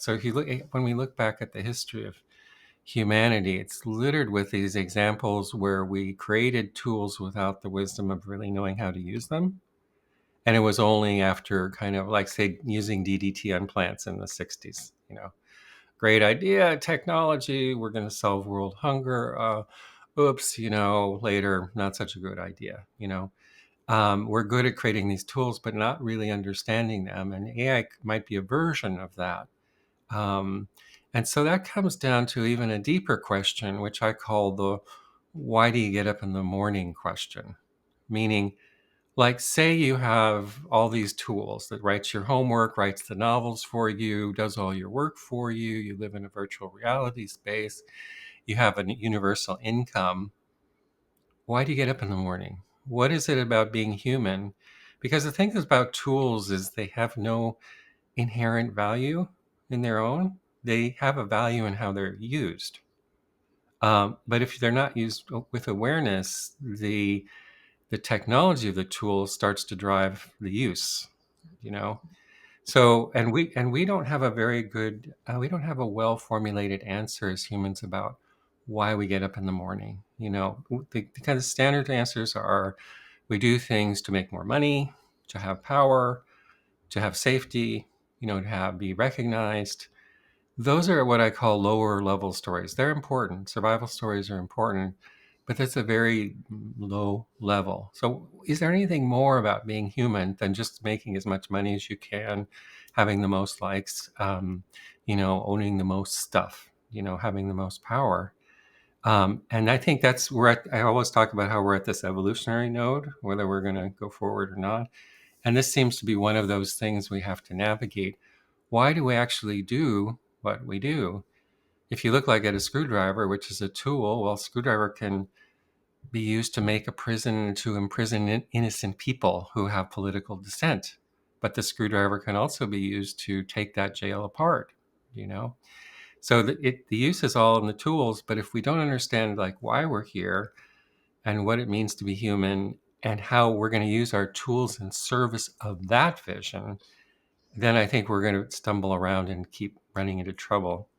So if you look, when we look back at the history of humanity, it's littered with these examples where we created tools without the wisdom of really knowing how to use them. And it was only after kind of like, say, using DDT on plants in the 60s, great idea, technology, we're going to solve world hunger. Oops, later, not such a good idea. We're good at creating these tools, but not really understanding them. And AI might be a version of that. Um, and so that comes down to even a deeper question, which I call the why do you get up in the morning question? Meaning, like, say you have all these tools that writes your homework, writes the novels for you, does all your work for you. You live in a virtual reality space. You have a universal income. Why do you get up in the morning? What is it about being human? Because the thing about tools is they have no inherent value in their own. They have a value in how they're used. But if they're not used with awareness, the technology of the tool starts to drive the use. You know, so and we don't have a very good we don't have a well formulated answer as humans about why we get up in the morning. The kind of standard answers are we do things to make more money, to have power, to have safety, to be recognized. Those are what I call lower level stories. They're important. Survival stories are important, but that's a very low level. So, is there anything more about being human than just making as much money as you can, having the most likes, owning the most stuff, having the most power? And I think that's where I always talk about how we're at this evolutionary node, whether we're going to go forward or not. And this seems to be one of those things we have to navigate. Why do we actually do what we do? If you look like at a screwdriver, which is a tool, well, a screwdriver can be used to make a prison to imprison innocent people who have political dissent. But the screwdriver can also be used to take that jail apart, you know? So the use is all in the tools, but if we don't understand like why we're here and what it means to be human and how we're going to use our tools in service of that vision, then I think we're going to stumble around and keep running into trouble.